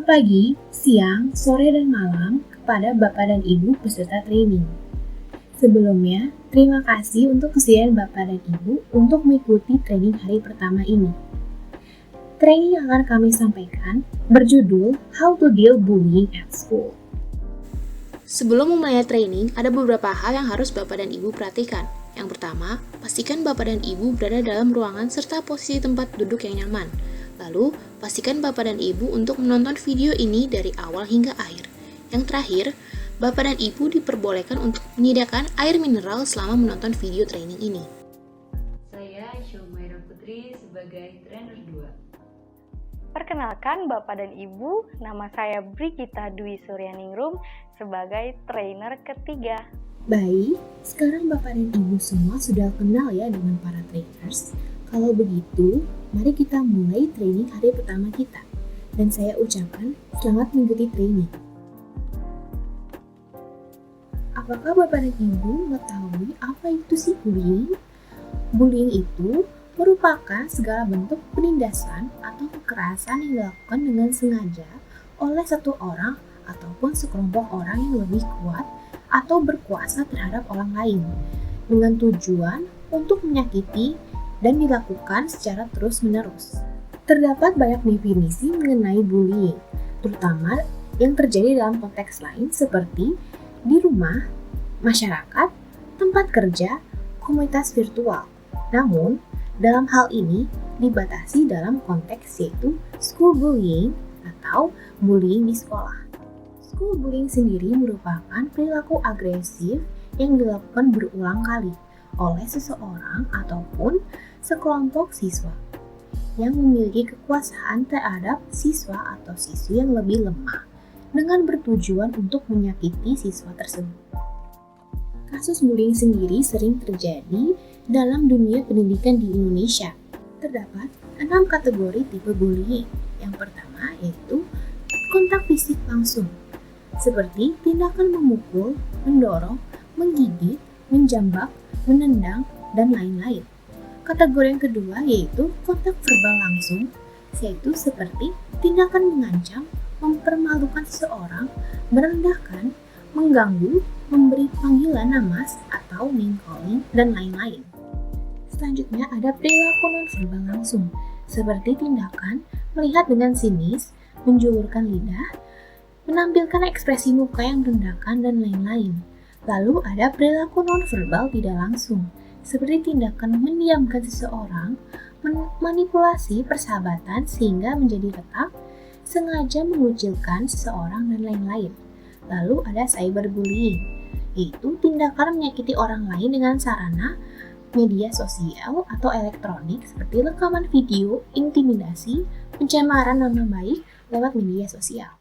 Selamat pagi, siang, sore, dan malam kepada Bapak dan Ibu peserta training. Sebelumnya, terima kasih untuk kesediaan Bapak dan Ibu untuk mengikuti training hari pertama ini. Training yang akan kami sampaikan berjudul How to Deal Bullying at School. Sebelum memulai training, ada beberapa hal yang harus Bapak dan Ibu perhatikan. Yang pertama, pastikan Bapak dan Ibu berada dalam ruangan serta posisi tempat duduk yang nyaman. Lalu, pastikan Bapak dan Ibu untuk menonton video ini dari awal hingga akhir. Yang terakhir, Bapak dan Ibu diperbolehkan untuk menyediakan air mineral selama menonton video training ini. Saya Syumaira Putri sebagai trainer 2. Perkenalkan Bapak dan Ibu, nama saya Brigita Dwi Suryaningrum sebagai trainer ketiga. Baik, sekarang Bapak dan Ibu semua sudah kenal ya dengan para trainers. Kalau begitu, mari kita mulai training hari pertama kita. Dan saya ucapkan selamat mengikuti training. Apakah Bapak dan Ibu mengetahui apa itu sih bullying? Bullying itu merupakan segala bentuk penindasan atau kekerasan yang dilakukan dengan sengaja oleh satu orang ataupun sekelompok orang yang lebih kuat atau berkuasa terhadap orang lain dengan tujuan untuk menyakiti dan dilakukan secara terus-menerus. Terdapat banyak definisi mengenai bullying, terutama yang terjadi dalam konteks lain seperti di rumah, masyarakat, tempat kerja, komunitas virtual. Namun, dalam hal ini dibatasi dalam konteks yaitu school bullying atau bullying di sekolah. School bullying sendiri merupakan perilaku agresif yang dilakukan berulang kali oleh seseorang ataupun sekelompok siswa yang memiliki kekuasaan terhadap siswa atau siswi yang lebih lemah dengan bertujuan untuk menyakiti siswa tersebut. Kasus bullying sendiri sering terjadi dalam dunia pendidikan di Indonesia. Terdapat 6 kategori tipe bullying. Yang pertama yaitu kontak fisik langsung, seperti tindakan memukul, mendorong, menggigit, menjambak, menendang, dan lain-lain. Kategori yang kedua yaitu kontak verbal langsung, yaitu seperti tindakan mengancam, mempermalukan seseorang, merendahkan, mengganggu, memberi panggilan nama atau name calling, dan lain-lain. Selanjutnya ada perilaku non-verbal langsung, seperti tindakan melihat dengan sinis, menjulurkan lidah, menampilkan ekspresi muka yang merendahkan, dan lain-lain. Lalu ada perilaku non-verbal tidak langsung, seperti tindakan mendiamkan seseorang, manipulasi persahabatan sehingga menjadi retak, sengaja mengucilkan seseorang, dan lain-lain. Lalu ada cyberbullying, yaitu tindakan menyakiti orang lain dengan sarana media sosial atau elektronik seperti rekaman video, intimidasi, pencemaran nama baik lewat media sosial.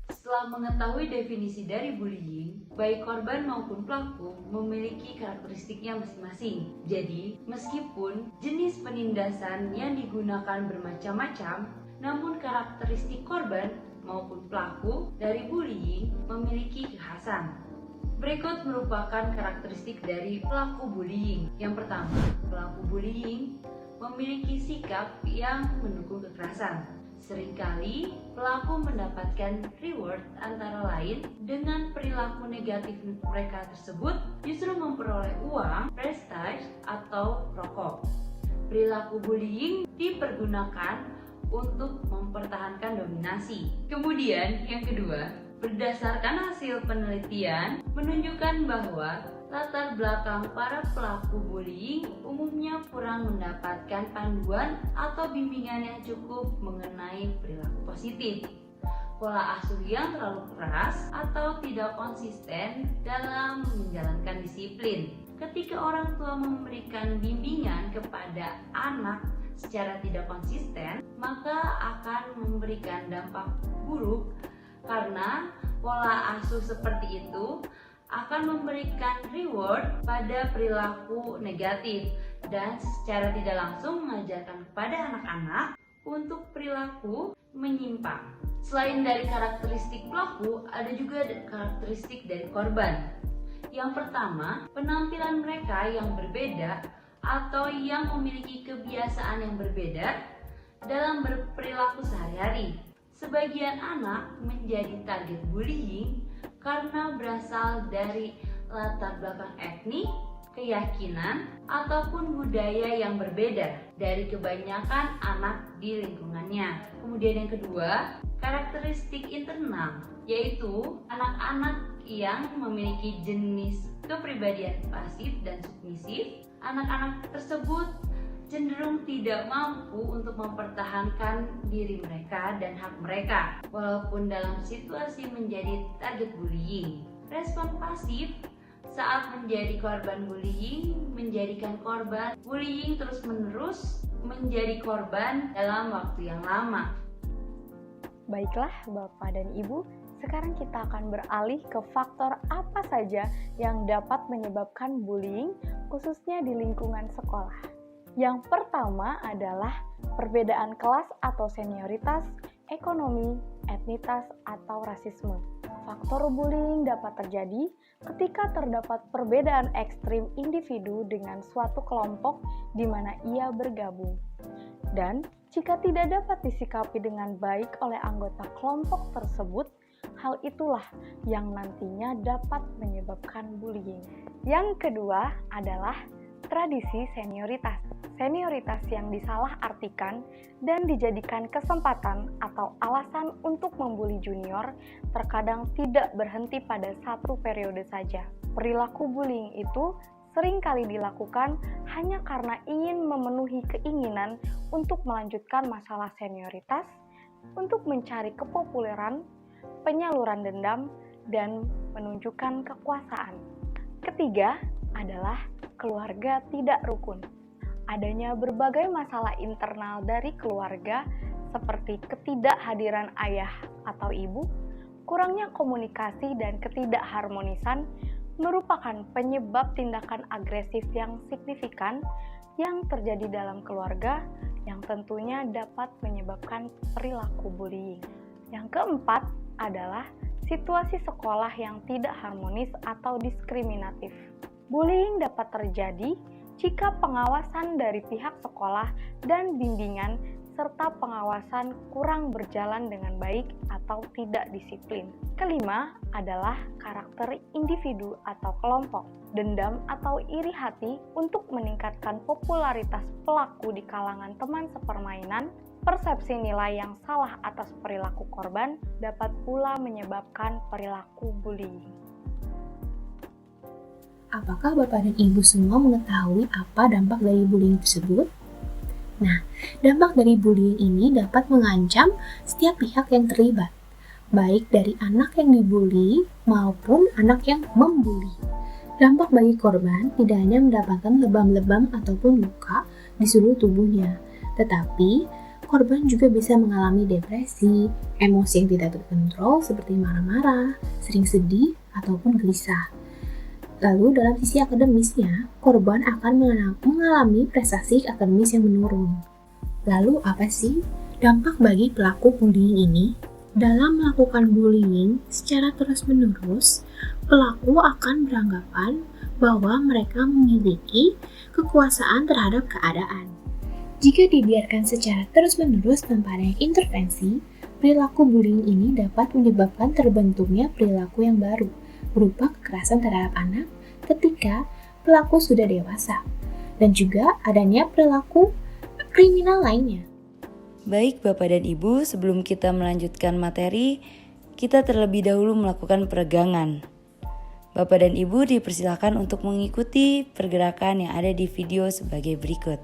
Setelah mengetahui definisi dari bullying, baik korban maupun pelaku memiliki karakteristiknya masing-masing. Jadi, meskipun jenis penindasan yang digunakan bermacam-macam, namun karakteristik korban maupun pelaku dari bullying memiliki kekhasan. Berikut merupakan karakteristik dari pelaku bullying. Yang pertama, pelaku bullying memiliki sikap yang mendukung kekerasan. Seringkali pelaku mendapatkan reward antara lain dengan perilaku negatif mereka tersebut justru memperoleh uang, prestige, atau rokok. Perilaku bullying dipergunakan untuk mempertahankan dominasi. Kemudian yang kedua, berdasarkan hasil penelitian menunjukkan bahwa latar belakang para pelaku bullying umumnya kurang mendapatkan panduan atau bimbingan yang cukup mengenai perilaku positif, pola asuh yang terlalu keras atau tidak konsisten dalam menjalankan disiplin. Ketika orang tua memberikan bimbingan kepada anak secara tidak konsisten, maka akan memberikan dampak buruk karena pola asuh seperti itu akan memberikan reward pada perilaku negatif dan secara tidak langsung mengajarkan kepada anak-anak untuk perilaku menyimpang. Selain dari karakteristik pelaku, ada juga karakteristik dari korban. Yang pertama, penampilan mereka yang berbeda atau yang memiliki kebiasaan yang berbeda dalam berperilaku sehari-hari. Sebagian anak menjadi target bullying karena berasal dari latar belakang etnik, keyakinan, ataupun budaya yang berbeda dari kebanyakan anak di lingkungannya. Kemudian yang kedua, karakteristik internal, yaitu anak-anak yang memiliki jenis kepribadian pasif dan submisif. Anak-anak tersebut cenderung tidak mampu untuk mempertahankan diri mereka dan hak mereka walaupun dalam situasi menjadi target bullying. Respon pasif saat menjadi korban bullying menjadikan korban bullying terus-menerus menjadi korban dalam waktu yang lama. Baiklah Bapak dan Ibu, sekarang kita akan beralih ke faktor apa saja yang dapat menyebabkan bullying khususnya di lingkungan sekolah. Yang pertama adalah perbedaan kelas atau senioritas, ekonomi, etnitas, atau rasisme. Faktor bullying dapat terjadi ketika terdapat perbedaan ekstrim individu dengan suatu kelompok di mana ia bergabung. Dan jika tidak dapat disikapi dengan baik oleh anggota kelompok tersebut, hal itulah yang nantinya dapat menyebabkan bullying. Yang kedua adalah tradisi senioritas. Senioritas yang disalahartikan dan dijadikan kesempatan atau alasan untuk membuli junior terkadang tidak berhenti pada satu periode saja. Perilaku bullying itu sering kali dilakukan hanya karena ingin memenuhi keinginan untuk melanjutkan masalah senioritas, untuk mencari kepopuleran, penyaluran dendam, dan menunjukkan kekuasaan. Ketiga adalah keluarga tidak rukun. Adanya berbagai masalah internal dari keluarga seperti ketidakhadiran ayah atau ibu, kurangnya komunikasi dan ketidakharmonisan merupakan penyebab tindakan agresif yang signifikan yang terjadi dalam keluarga yang tentunya dapat menyebabkan perilaku bullying. Yang keempat adalah situasi sekolah yang tidak harmonis atau diskriminatif. Bullying dapat terjadi jika pengawasan dari pihak sekolah dan bimbingan serta pengawasan kurang berjalan dengan baik atau tidak disiplin. Kelima adalah karakter individu atau kelompok. Dendam atau iri hati untuk meningkatkan popularitas pelaku di kalangan teman sepermainan, persepsi nilai yang salah atas perilaku korban dapat pula menyebabkan perilaku bullying. Apakah Bapak dan Ibu semua mengetahui apa dampak dari bullying tersebut? Nah, dampak dari bullying ini dapat mengancam setiap pihak yang terlibat, baik dari anak yang dibully maupun anak yang membuli. Dampak bagi korban tidak hanya mendapatkan lebam-lebam ataupun luka di seluruh tubuhnya, tetapi korban juga bisa mengalami depresi, emosi yang tidak terkontrol seperti marah-marah, sering sedih, ataupun gelisah. Lalu dalam sisi akademisnya, korban akan mengalami prestasi akademis yang menurun. Lalu apa sih dampak bagi pelaku bullying ini? Dalam melakukan bullying secara terus-menerus, pelaku akan beranggapan bahwa mereka memiliki kekuasaan terhadap keadaan. Jika dibiarkan secara terus-menerus tanpa ada intervensi, perilaku bullying ini dapat menyebabkan terbentuknya perilaku yang baru, berupa kekerasan terhadap anak ketika pelaku sudah dewasa, dan juga adanya perilaku kriminal lainnya. Baik Bapak dan Ibu, sebelum kita melanjutkan materi, kita terlebih dahulu melakukan peregangan. Bapak dan Ibu dipersilakan untuk mengikuti pergerakan yang ada di video sebagai berikut.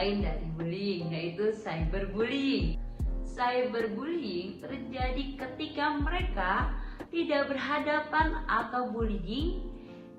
lain dari bullying, yaitu cyberbullying. Cyberbullying terjadi ketika mereka tidak berhadapan atau bullying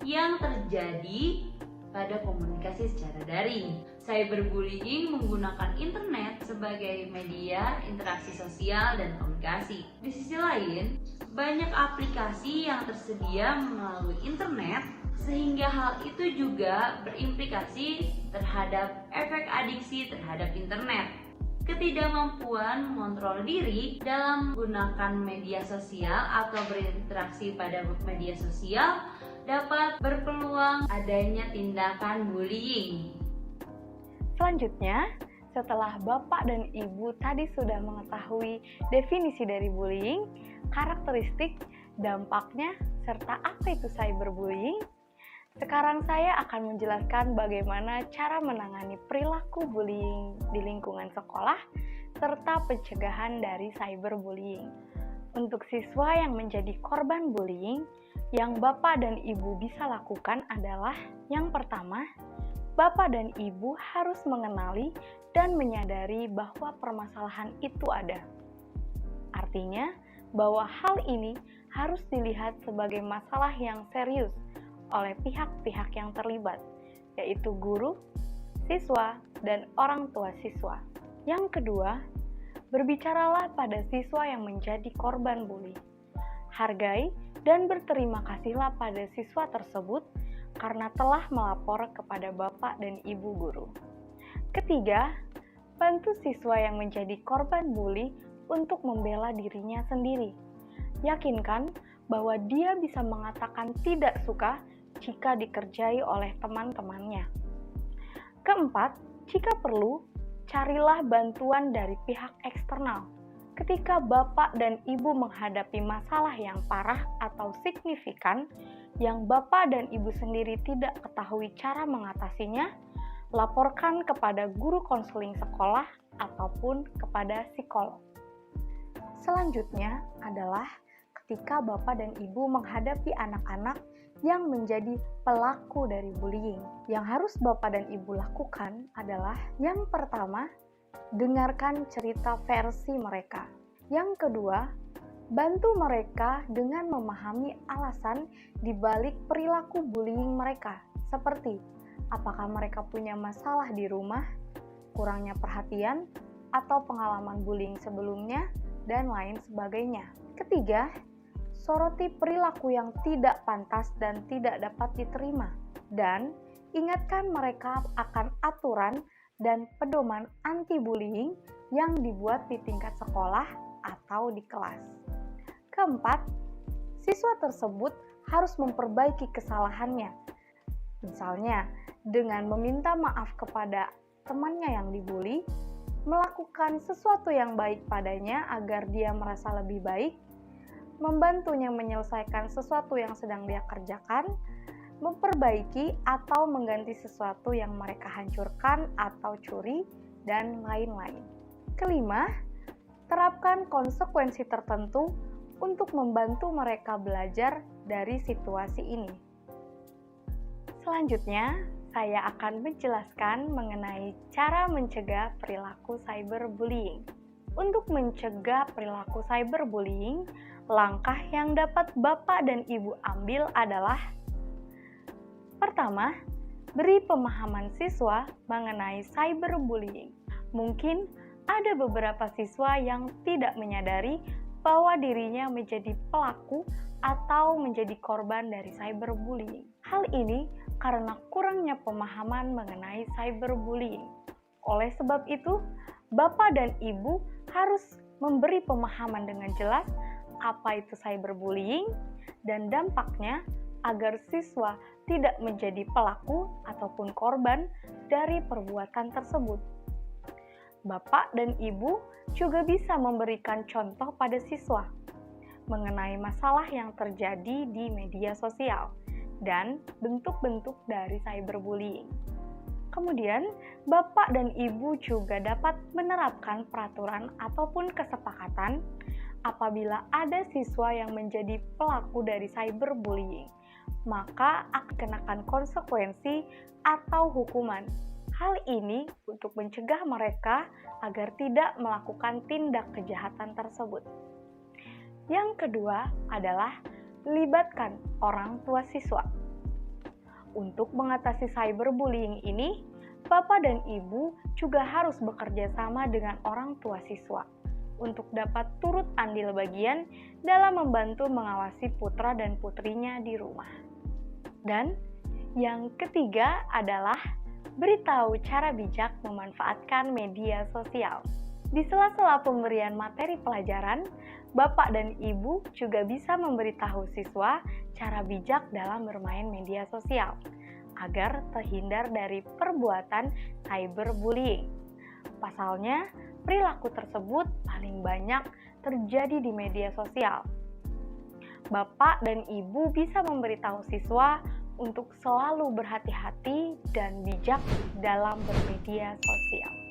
yang terjadi pada komunikasi secara daring. Cyberbullying menggunakan internet sebagai media interaksi sosial dan komunikasi. Di sisi lain, banyak aplikasi yang tersedia melalui internet sehingga hal itu juga berimplikasi terhadap efek adiksi terhadap internet. Ketidakmampuan mengontrol diri dalam menggunakan media sosial atau berinteraksi pada media sosial dapat berpeluang adanya tindakan bullying. Selanjutnya, setelah Bapak dan Ibu tadi sudah mengetahui definisi dari bullying, karakteristik, dampaknya, serta apa itu cyberbullying, sekarang saya akan menjelaskan bagaimana cara menangani perilaku bullying di lingkungan sekolah serta pencegahan dari cyberbullying. Untuk siswa yang menjadi korban bullying, yang Bapak dan Ibu bisa lakukan adalah yang pertama, Bapak dan Ibu harus mengenali dan menyadari bahwa permasalahan itu ada. Artinya, bahwa hal ini harus dilihat sebagai masalah yang serius oleh pihak-pihak yang terlibat, yaitu guru, siswa, dan orang tua siswa. Yang kedua, berbicaralah pada siswa yang menjadi korban bully. Hargai dan berterima kasihlah pada siswa tersebut karena telah melapor kepada Bapak dan Ibu guru. Ketiga, bantu siswa yang menjadi korban bully untuk membela dirinya sendiri. Yakinkan bahwa dia bisa mengatakan tidak suka jika dikerjai oleh teman-temannya. Keempat, jika perlu, carilah bantuan dari pihak eksternal. Ketika Bapak dan Ibu menghadapi masalah yang parah atau signifikan, yang Bapak dan Ibu sendiri tidak ketahui cara mengatasinya, laporkan kepada guru konseling sekolah ataupun kepada psikolog. Selanjutnya adalah ketika Bapak dan Ibu menghadapi anak-anak yang menjadi pelaku dari bullying. Yang harus Bapak dan Ibu lakukan adalah yang pertama, dengarkan cerita versi mereka. Yang kedua, bantu mereka dengan memahami alasan di balik perilaku bullying mereka, seperti apakah mereka punya masalah di rumah, kurangnya perhatian, atau pengalaman bullying sebelumnya, dan lain sebagainya. Ketiga, soroti perilaku yang tidak pantas dan tidak dapat diterima, dan ingatkan mereka akan aturan dan pedoman anti-bullying yang dibuat di tingkat sekolah atau di kelas. Keempat, siswa tersebut harus memperbaiki kesalahannya, misalnya dengan meminta maaf kepada temannya yang dibully, melakukan sesuatu yang baik padanya agar dia merasa lebih baik, membantunya menyelesaikan sesuatu yang sedang dia kerjakan, memperbaiki atau mengganti sesuatu yang mereka hancurkan atau curi, dan lain-lain. Kelima, terapkan konsekuensi tertentu untuk membantu mereka belajar dari situasi ini. Selanjutnya, saya akan menjelaskan mengenai cara mencegah perilaku cyberbullying. Untuk mencegah perilaku cyberbullying, langkah yang dapat Bapak dan Ibu ambil adalah: pertama, beri pemahaman siswa mengenai cyberbullying. Mungkin ada beberapa siswa yang tidak menyadari bahwa dirinya menjadi pelaku atau menjadi korban dari cyberbullying. Hal ini karena kurangnya pemahaman mengenai cyberbullying. Oleh sebab itu, Bapak dan Ibu harus memberi pemahaman dengan jelas apa itu cyberbullying dan dampaknya agar siswa tidak menjadi pelaku ataupun korban dari perbuatan tersebut. Bapak dan Ibu juga bisa memberikan contoh pada siswa mengenai masalah yang terjadi di media sosial dan bentuk-bentuk dari cyberbullying. Kemudian, Bapak dan Ibu juga dapat menerapkan peraturan ataupun kesepakatan apabila ada siswa yang menjadi pelaku dari cyberbullying, maka akan kenakan konsekuensi atau hukuman. Hal ini untuk mencegah mereka agar tidak melakukan tindak kejahatan tersebut. Yang kedua adalah libatkan orang tua siswa. Untuk mengatasi cyberbullying ini, Bapak dan Ibu juga harus bekerja sama dengan orang tua siswa untuk dapat turut andil bagian dalam membantu mengawasi putra dan putrinya di rumah. Dan yang ketiga adalah beritahu cara bijak memanfaatkan media sosial. Di sela-sela pemberian materi pelajaran, Bapak dan Ibu juga bisa memberitahu siswa cara bijak dalam bermain media sosial agar terhindar dari perbuatan cyberbullying. Pasalnya, perilaku tersebut paling banyak terjadi di media sosial. Bapak dan Ibu bisa memberitahu siswa untuk selalu berhati-hati dan bijak dalam bermedia sosial.